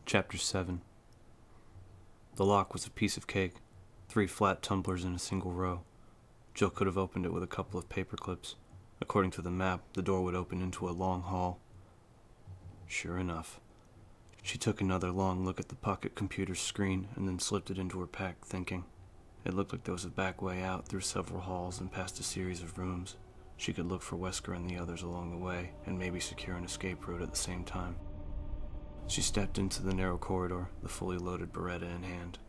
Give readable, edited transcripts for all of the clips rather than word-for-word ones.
Chapter 7. The lock was a piece of cake, 3 flat tumblers in a single row. Jill could have opened it with a couple of paper clips. According to the map, the door would open into a long hall. Sure enough. She took another long look at the pocket computer's screen and then slipped it into her pack, thinking. It looked like there was a back way out through several halls and past a series of rooms. She could look for Wesker and the others along the way and maybe secure an escape route at the same time. She stepped into the narrow corridor, the fully loaded Beretta in hand.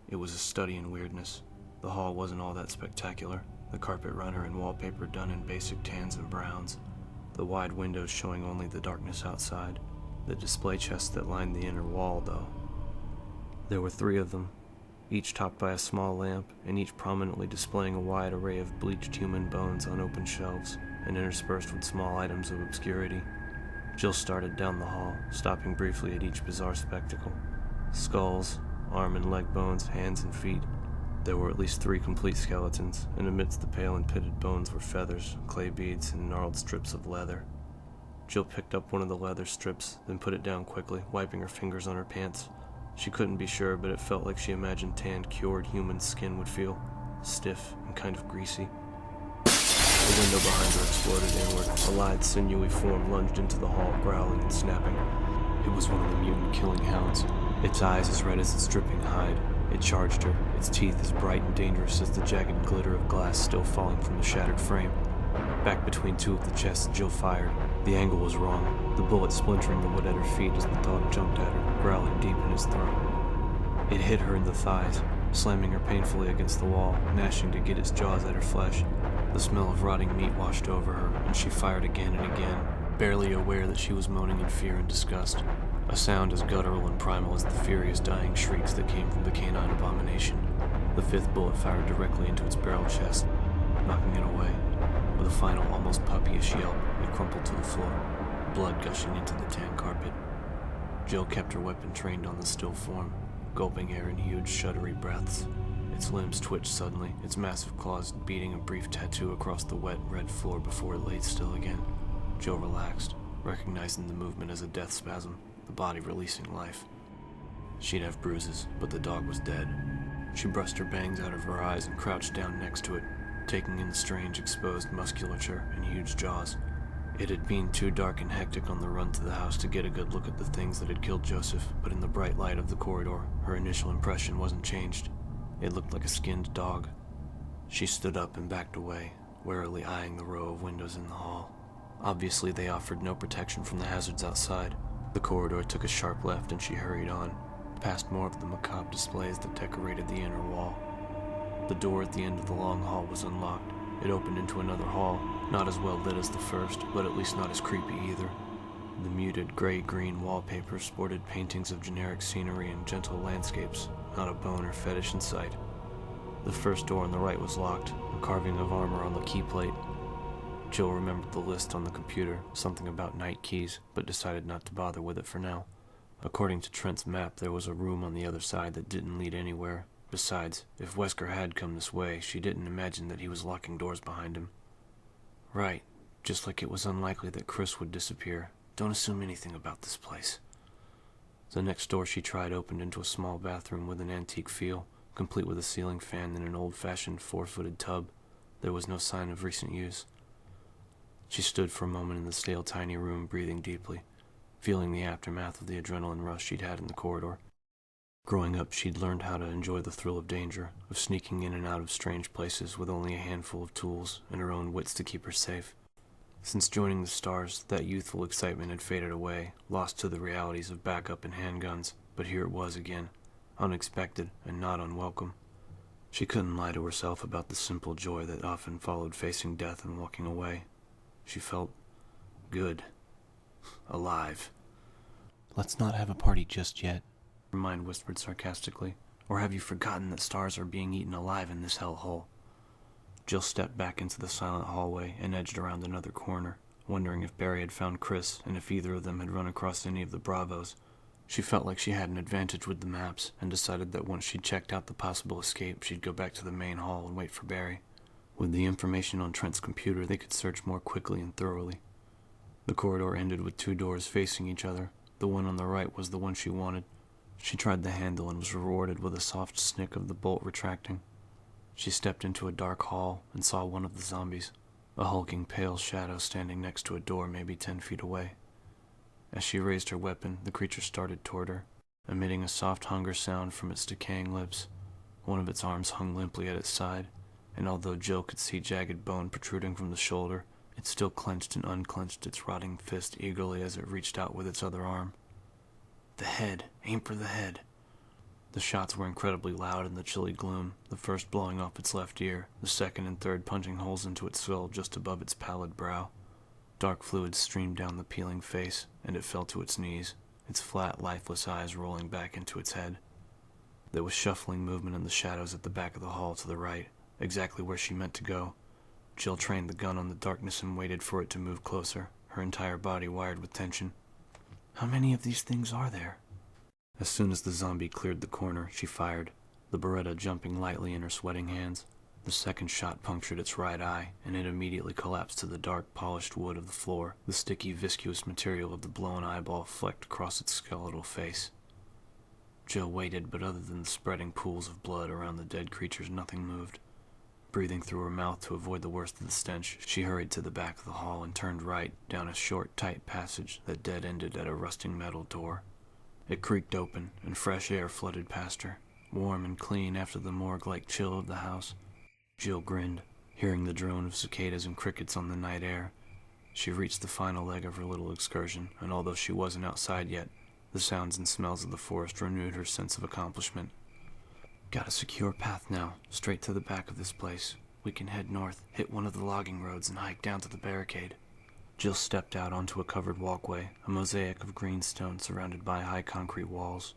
It was a study in weirdness. The hall wasn't all that spectacular, the carpet runner and wallpaper done in basic tans and browns, the wide windows showing only the darkness outside, the display chests that lined the inner wall, though. There were 3 of them, each topped by a small lamp, and each prominently displaying a wide array of bleached human bones on open shelves, and interspersed with small items of obscurity. Jill started down the hall, stopping briefly at each bizarre spectacle. Skulls, arm and leg bones, hands and feet. There were at least 3 complete skeletons, and amidst the pale and pitted bones were feathers, clay beads, and gnarled strips of leather. Jill picked up one of the leather strips, then put it down quickly, wiping her fingers on her pants. She couldn't be sure, but it felt like she imagined tanned, cured human skin would feel, stiff and kind of greasy. The window behind her exploded inward. A lithe, sinewy form lunged into the hall, growling and snapping. It was one of the mutant killing hounds, its eyes as red as its dripping hide. It charged her, its teeth as bright and dangerous as the jagged glitter of glass still falling from the shattered frame. Back between 2 of the chests, Jill fired. The angle was wrong, the bullet splintering the wood at her feet as the dog jumped at her, growling deep in his throat. It hit her in the thighs, slamming her painfully against the wall, gnashing to get its jaws at her flesh. The smell of rotting meat washed over her, and she fired again and again, barely aware that she was moaning in fear and disgust, a sound as guttural and primal as the furious dying shrieks that came from the canine abomination. The 5th bullet fired directly into its barrel chest, knocking it away. With a final, almost puppyish yelp, it crumpled to the floor, blood gushing into the tan carpet. Jill kept her weapon trained on the still form, gulping air in huge, shuddery breaths. Its limbs twitched suddenly, its massive claws beating a brief tattoo across the wet, red floor before it lay still again. Jill relaxed, recognizing the movement as a death spasm, the body releasing life. She'd have bruises, but the dog was dead. She brushed her bangs out of her eyes and crouched down next to it, taking in the strange, exposed musculature and huge jaws. It had been too dark and hectic on the run to the house to get a good look at the things that had killed Joseph, but in the bright light of the corridor, her initial impression wasn't changed. It looked like a skinned dog. She stood up and backed away, warily eyeing the row of windows in the hall. Obviously, they offered no protection from the hazards outside. The corridor took a sharp left and she hurried on, past more of the macabre displays that decorated the inner wall. The door at the end of the long hall was unlocked. It opened into another hall, not as well lit as the first, but at least not as creepy either. The muted gray-green wallpaper sported paintings of generic scenery and gentle landscapes, not a bone or fetish in sight. The first door on the right was locked, a carving of armor on the key plate. Jill remembered the list on the computer, something about night keys, but decided not to bother with it for now. According to Trent's map, there was a room on the other side that didn't lead anywhere. Besides, if Wesker had come this way, she didn't imagine that he was locking doors behind him. Right, just like it was unlikely that Chris would disappear. Don't assume anything about this place. The next door she tried opened into a small bathroom with an antique feel, complete with a ceiling fan and an old-fashioned 4-footed tub. There was no sign of recent use. She stood for a moment in the stale tiny room, breathing deeply, feeling the aftermath of the adrenaline rush she'd had in the corridor. Growing up, she'd learned how to enjoy the thrill of danger, of sneaking in and out of strange places with only a handful of tools and her own wits to keep her safe. Since joining the S.t.a.r.s, that youthful excitement had faded away, lost to the realities of backup and handguns, but here it was again, unexpected and not unwelcome. She couldn't lie to herself about the simple joy that often followed facing death and walking away. She felt good. Alive. "Let's not have a party just yet," her mind whispered sarcastically. "Or have you forgotten that stars are being eaten alive in this hellhole?" Jill stepped back into the silent hallway and edged around another corner, wondering if Barry had found Chris and if either of them had run across any of the Bravos. She felt like she had an advantage with the maps and decided that once she'd checked out the possible escape, she'd go back to the main hall and wait for Barry. With the information on Trent's computer, they could search more quickly and thoroughly. The corridor ended with 2 doors facing each other, The one on the right was the one she wanted. She tried the handle and was rewarded with a soft snick of the bolt retracting. She stepped into a dark hall and saw one of the zombies, a hulking pale shadow standing next to a door maybe 10 feet away. As she raised her weapon, the creature started toward her, emitting a soft hunger sound from its decaying lips. One of its arms hung limply at its side, and although Jill could see jagged bone protruding from the shoulder, it still clenched and unclenched its rotting fist eagerly as it reached out with its other arm. The head! Aim for the head! The shots were incredibly loud in the chilly gloom, the first blowing off its left ear, the second and third punching holes into its skull just above its pallid brow. Dark fluid streamed down the peeling face, and it fell to its knees, its flat, lifeless eyes rolling back into its head. There was shuffling movement in the shadows at the back of the hall to the right, exactly where she meant to go. Jill trained the gun on the darkness and waited for it to move closer, her entire body wired with tension. How many of these things are there? As soon as the zombie cleared the corner, she fired, the Beretta jumping lightly in her sweating hands. The second shot punctured its right eye, and it immediately collapsed to the dark, polished wood of the floor, the sticky, viscous material of the blown eyeball flecked across its skeletal face. Jill waited, but other than the spreading pools of blood around the dead creatures, nothing moved. Breathing through her mouth to avoid the worst of the stench, she hurried to the back of the hall and turned right, down a short, tight passage that dead-ended at a rusting metal door. It creaked open, and fresh air flooded past her, warm and clean after the morgue-like chill of the house. Jill grinned, hearing the drone of cicadas and crickets on the night air. She reached the final leg of her little excursion, and although she wasn't outside yet, the sounds and smells of the forest renewed her sense of accomplishment. Got a secure path now, straight to the back of this place. We can head north, hit one of the logging roads, and hike down to the barricade. Jill stepped out onto a covered walkway, a mosaic of green stone surrounded by high concrete walls.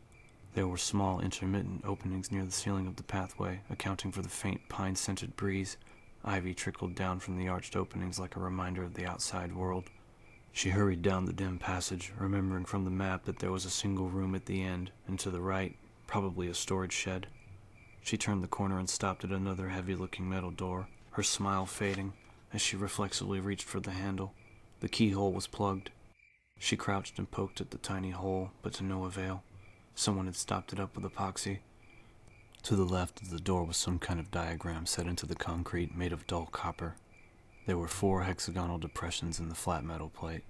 There were small, intermittent openings near the ceiling of the pathway, accounting for the faint pine-scented breeze. Ivy trickled down from the arched openings like a reminder of the outside world. She hurried down the dim passage, remembering from the map that there was a single room at the end, and to the right, probably a storage shed. She turned the corner and stopped at another heavy-looking metal door, her smile fading as she reflexively reached for the handle. The keyhole was plugged. She crouched and poked at the tiny hole, but to no avail. Someone had stopped it up with epoxy. To the left of the door was some kind of diagram set into the concrete made of dull copper. There were 4 hexagonal depressions in the flat metal plate,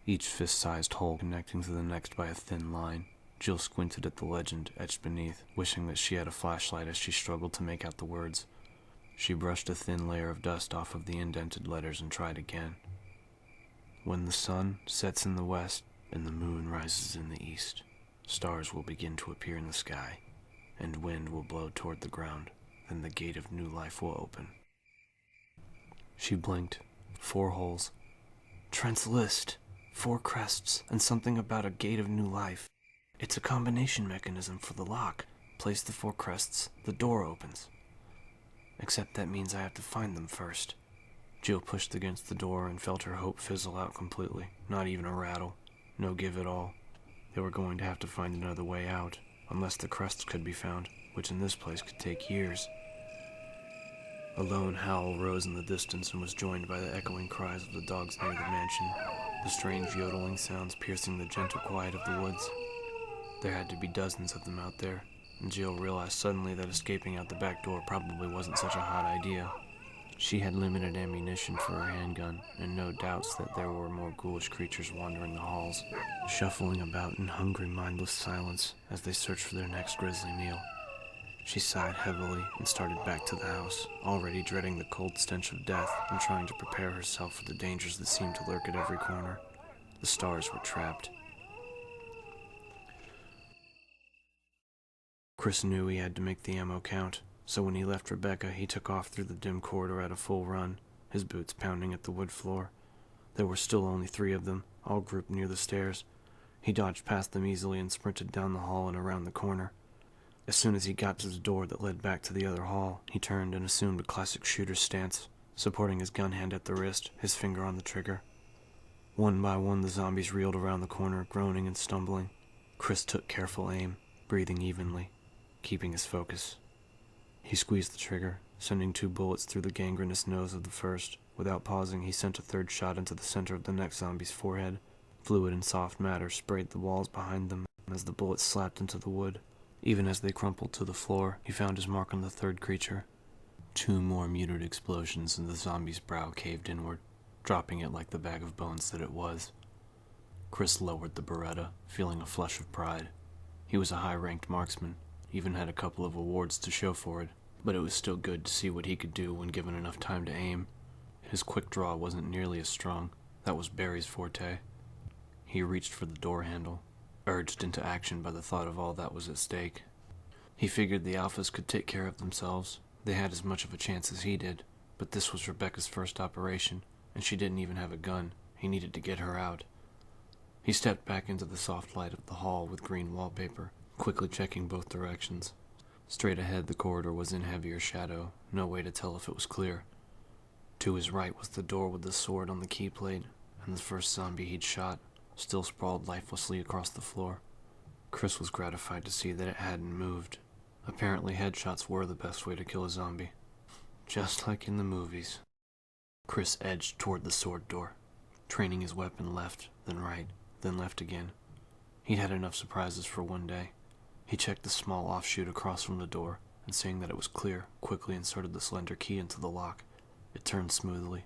each fist-sized hole connecting to the next by a thin line. Jill squinted at the legend etched beneath, wishing that she had a flashlight as she struggled to make out the words. She brushed a thin layer of dust off of the indented letters and tried again. When the sun sets in the west and the moon rises in the east, stars will begin to appear in the sky, and wind will blow toward the ground. Then the gate of new life will open. She blinked. 4 holes. Trent's list. 4 crests, and something about a gate of new life. It's a combination mechanism for the lock. Place the 4 crests, the door opens. Except that means I have to find them first. Jill pushed against the door and felt her hope fizzle out completely. Not even a rattle. No give at all. They were going to have to find another way out, unless the crests could be found, which in this place could take years. A lone howl rose in the distance and was joined by the echoing cries of the dogs near the mansion, the strange yodeling sounds piercing the gentle quiet of the woods. There had to be dozens of them out there, and Jill realized suddenly that escaping out the back door probably wasn't such a hot idea. She had limited ammunition for her handgun, and no doubts that there were more ghoulish creatures wandering the halls, shuffling about in hungry, mindless silence as they searched for their next grisly meal. She sighed heavily and started back to the house, already dreading the cold stench of death and trying to prepare herself for the dangers that seemed to lurk at every corner. The stars were trapped. Chris knew he had to make the ammo count, so when he left Rebecca, he took off through the dim corridor at a full run, his boots pounding at the wood floor. There were still only 3 of them, all grouped near the stairs. He dodged past them easily and sprinted down the hall and around the corner. As soon as he got to the door that led back to the other hall, he turned and assumed a classic shooter's stance, supporting his gun hand at the wrist, his finger on the trigger. One by one, the zombies reeled around the corner, groaning and stumbling. Chris took careful aim, breathing evenly, keeping his focus. He squeezed the trigger, sending 2 bullets through the gangrenous nose of the first. Without pausing, he sent a 3rd shot into the center of the next zombie's forehead. Fluid and soft matter sprayed the walls behind them as the bullets slapped into the wood. Even as they crumpled to the floor, he found his mark on the third creature. 2 more muted explosions and the zombie's brow caved inward, dropping it like the bag of bones that it was. Chris lowered the Beretta, feeling a flush of pride. He was a high-ranked marksman, even had a couple of awards to show for it, but it was still good to see what he could do when given enough time to aim. His quick draw wasn't nearly as strong. That was Barry's forte. He reached for the door handle, urged into action by the thought of all that was at stake. He figured the Alphas could take care of themselves. They had as much of a chance as he did, but this was Rebecca's first operation, and she didn't even have a gun. He needed to get her out. He stepped back into the soft light of the hall with green wallpaper, quickly checking both directions. Straight ahead, the corridor was in heavier shadow, no way to tell if it was clear. To his right was the door with the sword on the key plate, and the first zombie he'd shot, still sprawled lifelessly across the floor. Chris was gratified to see that it hadn't moved. Apparently headshots were the best way to kill a zombie. Just like in the movies. Chris edged toward the sword door, training his weapon left, then right, then left again. He'd had enough surprises for one day. He checked the small offshoot across from the door, and seeing that it was clear, quickly inserted the slender key into the lock. It turned smoothly.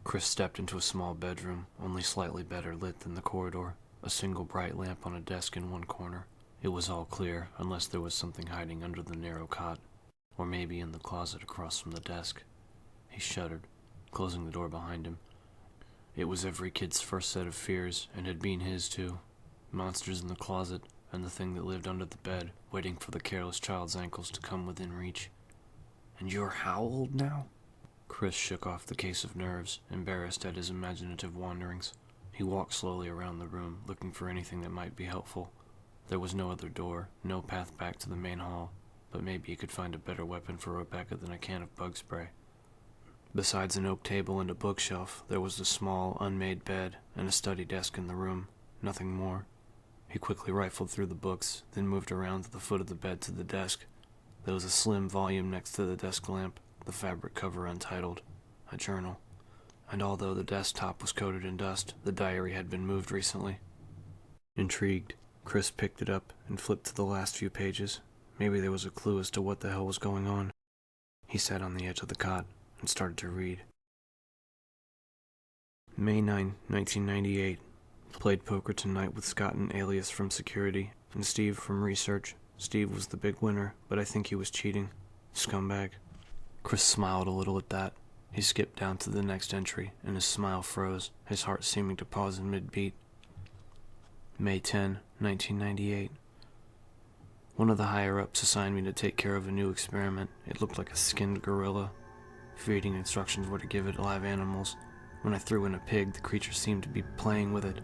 Chris stepped into a small bedroom, only slightly better lit than the corridor, a single bright lamp on a desk in one corner. It was all clear, unless there was something hiding under the narrow cot, or maybe in the closet across from the desk. He shuddered, closing the door behind him. It was every kid's first set of fears, and had been his too. Monsters in the closet, and the thing that lived under the bed, waiting for the careless child's ankles to come within reach. "And you're how old now?" Chris shook off the case of nerves, embarrassed at his imaginative wanderings. He walked slowly around the room, looking for anything that might be helpful. There was no other door, no path back to the main hall, but maybe he could find a better weapon for Rebecca than a can of bug spray. Besides an oak table and a bookshelf, there was a small, unmade bed and a study desk in the room. Nothing more. He quickly rifled through the books, then moved around to the foot of the bed to the desk. There was a slim volume next to the desk lamp, the fabric cover untitled, a journal. And although the desktop was coated in dust, the diary had been moved recently. Intrigued, Chris picked it up and flipped to the last few pages. Maybe there was a clue as to what the hell was going on. He sat on the edge of the cot and started to read. May 9, 1998. Played poker tonight with Scott and Alias from security, and Steve from research. Steve was the big winner, but I think he was cheating. Scumbag. Chris smiled a little at that. He skipped down to the next entry, and his smile froze, his heart seeming to pause in mid-beat. May 10, 1998. One of the higher-ups assigned me to take care of a new experiment. It looked like a skinned gorilla. Feeding instructions were to give it live animals. When I threw in a pig, the creature seemed to be playing with it,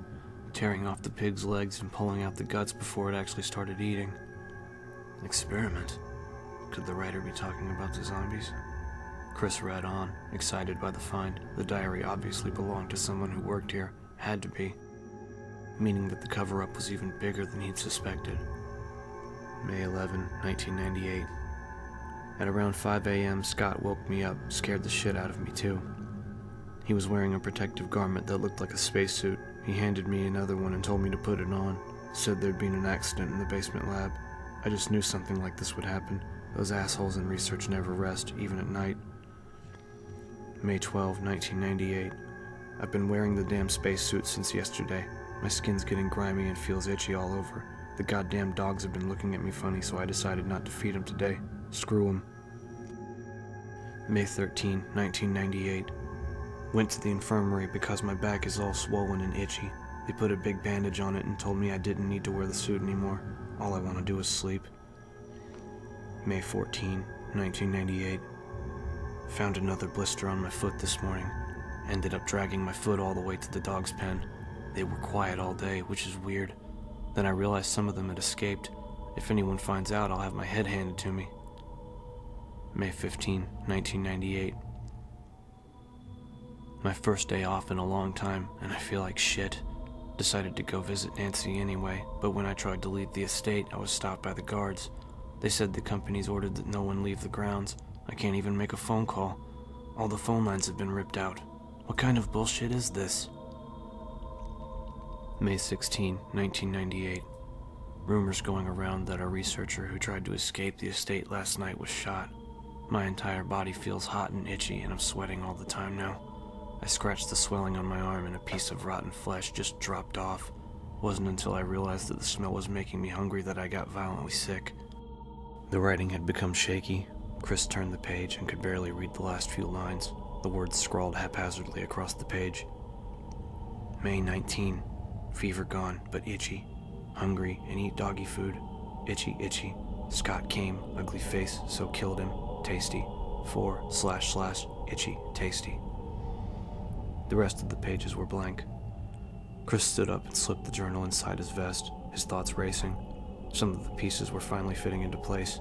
tearing off the pig's legs and pulling out the guts before it actually started eating. Experiment? Could the writer be talking about the zombies? Chris read on, excited by the find. The diary obviously belonged to someone who worked here. Had to be. Meaning that the cover-up was even bigger than he'd suspected. May 11, 1998. At around 5 a.m., Scott woke me up, scared the shit out of me too. He was wearing a protective garment that looked like a spacesuit. He handed me another one and told me to put it on. Said there'd been an accident in the basement lab. I just knew something like this would happen. Those assholes in research never rest, even at night. May 12, 1998. I've been wearing the damn spacesuit since yesterday. My skin's getting grimy and feels itchy all over. The goddamn dogs have been looking at me funny, so I decided not to feed them today. Screw them. May 13, 1998. Went to the infirmary because my back is all swollen and itchy. They put a big bandage on it and told me I didn't need to wear the suit anymore. All I want to do is sleep. May 14, 1998. Found another blister on my foot this morning. Ended up dragging my foot all the way to the dog's pen. They were quiet all day, which is weird. Then I realized some of them had escaped. If anyone finds out, I'll have my head handed to me. May 15, 1998. My first day off in a long time, and I feel like shit. Decided to go visit Nancy anyway, but when I tried to leave the estate, I was stopped by the guards. They said the company's ordered that no one leave the grounds. I can't even make a phone call. All the phone lines have been ripped out. What kind of bullshit is this? May 16, 1998. Rumors going around that a researcher who tried to escape the estate last night was shot. My entire body feels hot and itchy, and I'm sweating all the time now. I scratched the swelling on my arm, and a piece of rotten flesh just dropped off. It wasn't until I realized that the smell was making me hungry that I got violently sick. The writing had become shaky. Chris turned the page and could barely read the last few lines, the words scrawled haphazardly across the page. May 19. Fever gone, but itchy. Hungry and eat doggy food. Itchy, itchy. Scott came, ugly face, so killed him. Tasty. 4// itchy, tasty. The rest of the pages were blank. Chris stood up and slipped the journal inside his vest, his thoughts racing. Some of the pieces were finally fitting into place.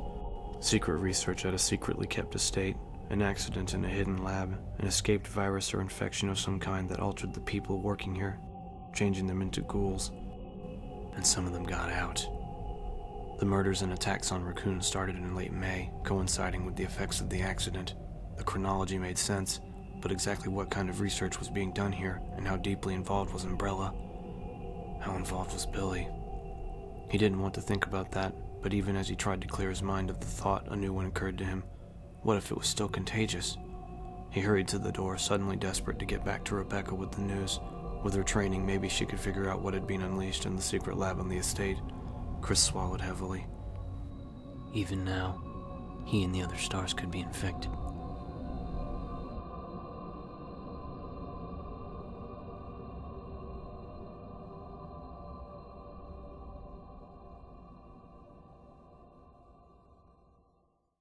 Secret research at a secretly kept estate, an accident in a hidden lab, an escaped virus or infection of some kind that altered the people working here, changing them into ghouls. And some of them got out. The murders and attacks on raccoons started in late May, coinciding with the effects of the accident. The chronology made sense, but exactly what kind of research was being done here, and how deeply involved was Umbrella? How involved was Billy? He didn't want to think about that, but even as he tried to clear his mind of the thought, a new one occurred to him. What if it was still contagious? He hurried to the door, suddenly desperate to get back to Rebecca with the news. With her training, maybe she could figure out what had been unleashed in the secret lab on the estate. Chris swallowed heavily. Even now, he and the other S.t.a.r.s could be infected.